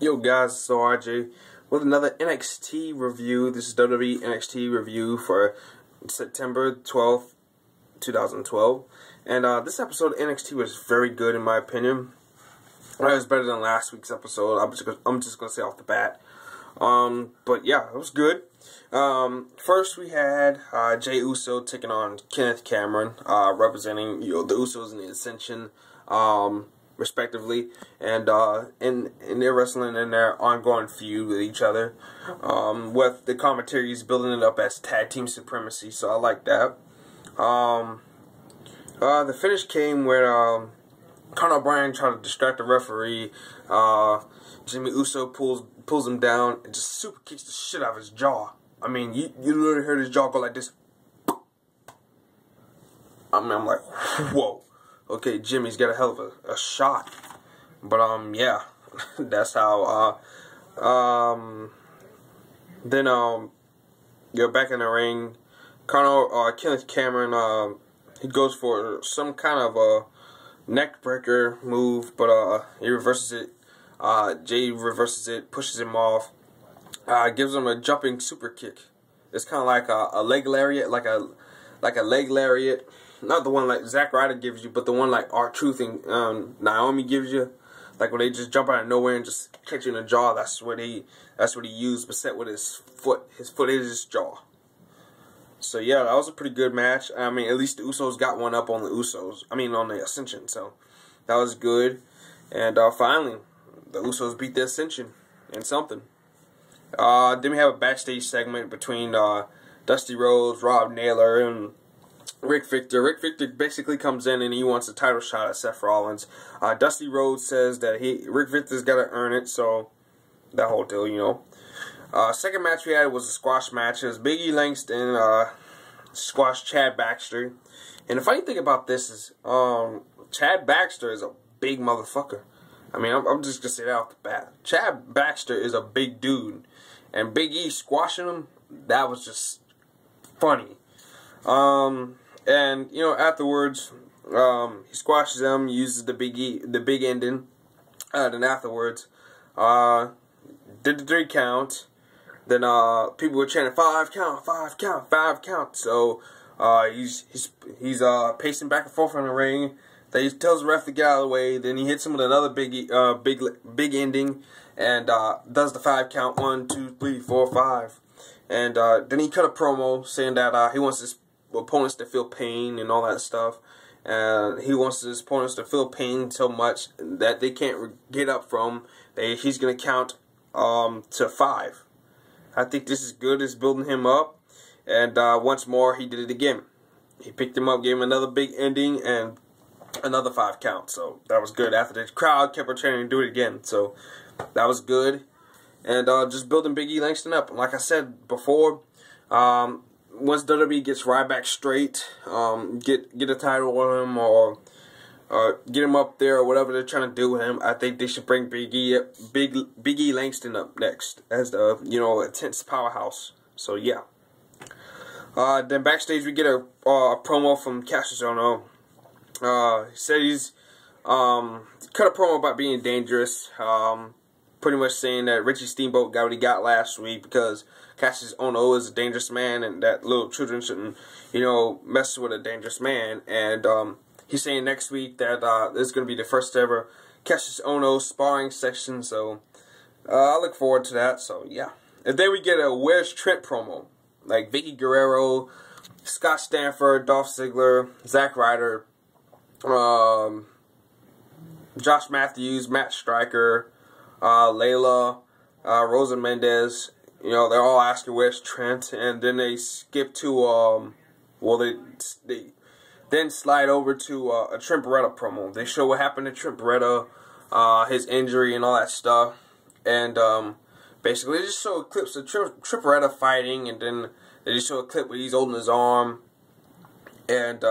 Yo guys, it's RJ with another NXT review. This is WWE NXT review for September 12th, 2012. And this episode of NXT was very good in my opinion. It was better than last week's episode. I'm just going to say off the bat. But yeah, it was good. First we had Jey Uso taking on Kenneth Cameron, representing the Usos and the Ascension, respectively, and they're wrestling in their ongoing feud with each other, with the commentaries building it up as tag team supremacy, so I like that. The finish came where Conor Bryan tried to distract the referee. Jimmy Uso pulls him down and just super kicks the shit out of his jaw. I mean, you literally heard his jaw go like this. I mean, I'm like, whoa. Okay, Jimmy's got a hell of a shot. But, yeah. That's how, then, you're back in the ring. Kenneth Cameron, he goes for some kind of a neck breaker move, but, he reverses it. Jey reverses it, pushes him off, gives him a jumping super kick. It's kind of like a leg lariat, like a leg lariat. Not the one like Zack Ryder gives you, but the one like R-Truth and Naomi gives you, like when they just jump out of nowhere and just catch you in the jaw. That's what he used, but set with his foot. His foot is his jaw. So yeah, that was a pretty good match. I mean, at least the Usos got one up on the Usos. I mean, on the Ascension. So that was good. And finally, the Usos beat the Ascension in something. Then we have a backstage segment between Dusty Rhodes, Rob Naylor, and Rick Victor. Rick Victor basically comes in and he wants a title shot at Seth Rollins. Dusty Rhodes says that Rick Victor's got to earn it, so that whole deal, you know. Second match we had was a squash match. It was Big E Langston squashed Chad Baxter. And the funny thing about this is Chad Baxter is a big motherfucker. I mean, I'm just going to say that off the bat. Chad Baxter is a big dude. And Big E squashing him, that was just funny. And, you know, afterwards, he squashes him, uses the big ending. Then afterwards, did the 3 count. Then, people were chanting 5 count, 5 count, 5 count. So, he's pacing back and forth in the ring. Then he tells the ref to get out of the way. Then he hits him with another big ending. And, does the 5 count, 1, 2, 3, 4, 5. And, then he cut a promo saying that, he wants his opponents to feel pain and all that stuff, and he wants his opponents to feel pain so much that they can't get up from. He's gonna count to 5. I think this is good. It's building him up, and once more he did it again. He picked him up, gave him another big ending, and another 5 count. So that was good. After the crowd kept on chanting, do it again. So that was good, and just building Big E Langston up. And like I said before, once WWE gets right back straight, get a title on him or get him up there or whatever they're trying to do with him, I think they should bring Big E Langston up next as the intense powerhouse. So yeah. Then backstage we get a promo from Cassius Ohno. He said he's cut a promo about being dangerous. Pretty much saying that Richie Steamboat got what he got last week because Cassius Ohno is a dangerous man and that little children shouldn't, mess with a dangerous man. And he's saying next week that this is going to be the first ever Cassius Ohno sparring session. So I look forward to that. So yeah. And then we get a Where's Trent promo. Like Vicky Guerrero, Scott Stanford, Dolph Ziggler, Zack Ryder, Josh Matthews, Matt Striker, Layla, Rosa Mendez, they're all asking where's Trent, and then they skip to, they then slide over to a Trent Beretta promo. They show what happened to Trent Beretta, his injury and all that stuff, and basically they just show clips of Trent Beretta fighting, and then they just show a clip where he's holding his arm, and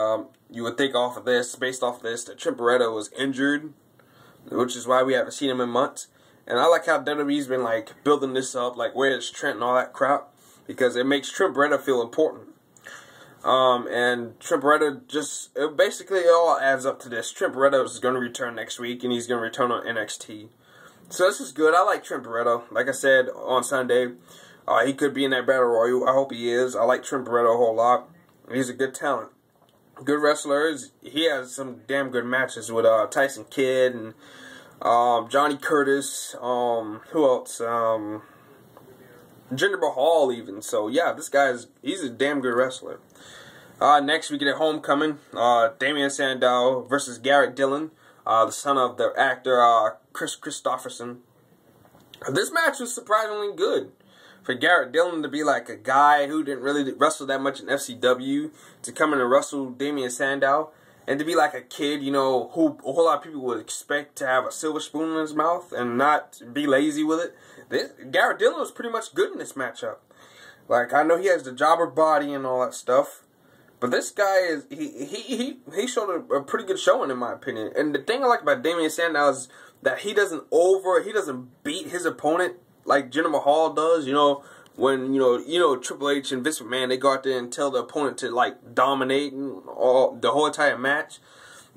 you would think based off of this, that Trent Beretta was injured, which is why we haven't seen him in months. And I like how WWE's been like building this up, like where's Trent and all that crap, because it makes Trent Beretta feel important. And Trent Beretta basically it all adds up to this. Trent Beretta is going to return next week, and he's going to return on NXT. So this is good. I like Trent Barreto. Like I said on Sunday, he could be in that Battle Royal. I hope he is. I like Trent Barreto a whole lot. He's a good talent. Good wrestler. He has some damn good matches with Tyson Kidd and Johnny Curtis. Who else? Jinder Mahal even. So yeah, he's a damn good wrestler. Next we get a homecoming. Damien Sandow versus Garrett Dillon, the son of the actor Chris Christopherson. This match was surprisingly good. For Garrett Dillon to be like a guy who didn't really wrestle that much in FCW, to come in and wrestle Damien Sandow, and to be like a kid, you know, who a whole lot of people would expect to have a silver spoon in his mouth and not be lazy with it. Garrett Dillon was pretty much good in this matchup. Like, I know he has the jobber body and all that stuff, but this guy is he showed a pretty good showing in my opinion. And the thing I like about Damien Sandow is that he doesn't beat his opponent like Jinder Mahal does. You know, when you know Triple H and Vince McMahon, they go out there and tell the opponent to like dominate and the whole entire match.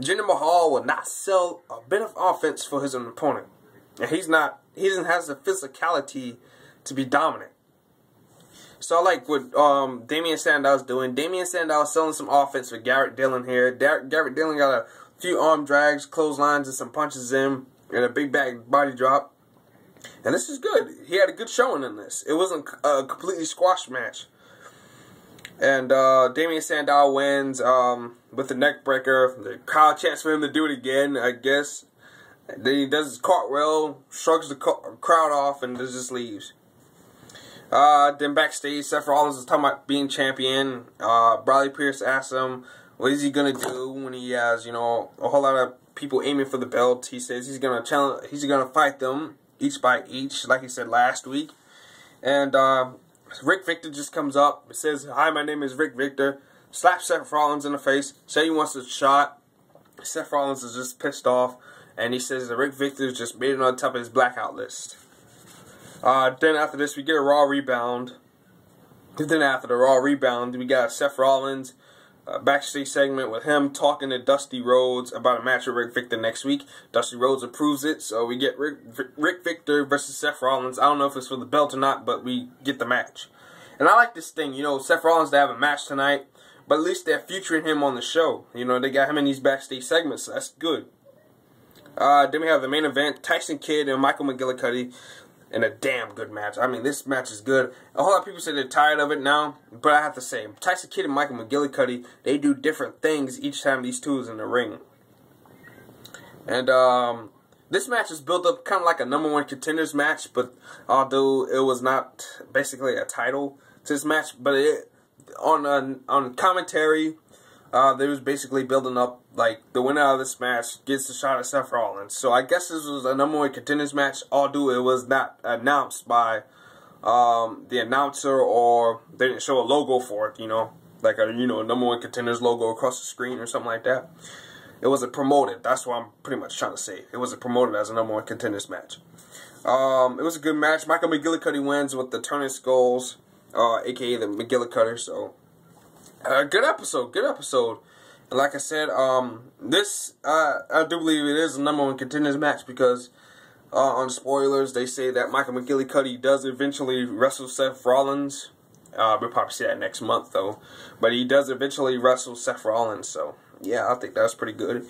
Jinder Mahal will not sell a bit of offense for his opponent, and he doesn't have the physicality to be dominant. So I like what Damien Sandow's doing. Damien Sandow selling some offense for Garrett Dillon here. Garrett Dillon got a few arm drags, clotheslines, and some punches in, and a big back body drop. And this is good. He had a good showing in this. It wasn't a completely squashed match. And Damien Sandow wins with the neck breaker. The crowd chants for him to do it again, I guess. Then he does his cartwheel, shrugs the crowd off, and just leaves. Then backstage, Seth Rollins is talking about being champion. Bradley Pierce asks him, what is he gonna do when he has, you know, a whole lot of people aiming for the belt. He says he's gonna fight them each by each, like he said last week. And Rick Victor just comes up, says, "Hi, my name is Rick Victor." Slaps Seth Rollins in the face, say he wants a shot. Seth Rollins is just pissed off, and he says that Rick Victor just made it on top of his blackout list. Then after this, we get a Raw rebound. Then after the Raw rebound, we got Seth Rollins backstage segment with him talking to Dusty Rhodes about a match with Rick Victor next week. Dusty Rhodes approves it, so we get Rick Victor versus Seth Rollins. I don't know if it's for the belt or not, but we get the match. And I like this thing, you know, Seth Rollins to have a match tonight, but at least they're featuring him on the show. You know, they got him in these backstage segments, so that's good. Then we have the main event, Tyson Kidd and Michael McGillicuddy. And a damn good match. I mean, this match is good. A whole lot of people say they're tired of it now, but I have to say, Tyson Kidd and Michael McGillicuddy, they do different things each time these two is in the ring. And this match is built up kind of like a #1 contenders match, but although it was not basically a title to this match, but on commentary, they was basically building up like the winner of this match gets a shot at Seth Rollins. So I guess this was a #1 contenders match, although it was not announced by the announcer, or they didn't show a logo for it, you know, like a #1 contenders logo across the screen or something like that. It wasn't promoted. That's what I'm pretty much trying to say. It wasn't promoted as a #1 contenders match. It was a good match. Michael McGillicuddy wins with the Turning Skulls, aka the McGillicutter. So good episode. Good episode. And like I said, this I do believe it is a #1 contenders match because on spoilers they say that Michael McGillicuddy does eventually wrestle Seth Rollins. We'll probably see that next month though, but he does eventually wrestle Seth Rollins. So yeah, I think that's pretty good.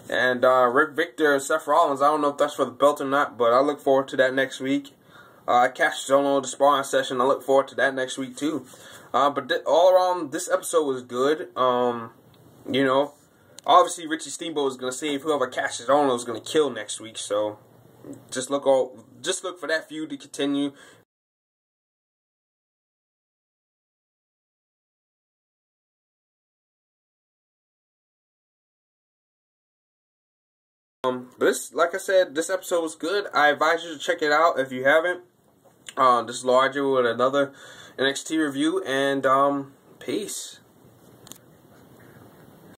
And Rick Victor and Seth Rollins, I don't know if that's for the belt or not, but I look forward to that next week. Cash Solo, the sparring session, I look forward to that next week too. But all around, this episode was good. You know, obviously Richie Steamboat is gonna save whoever Cash Solo is gonna kill next week. So just look for that feud to continue. But like I said, this episode was good. I advise you to check it out if you haven't. This is Larger with another NXT review, and peace.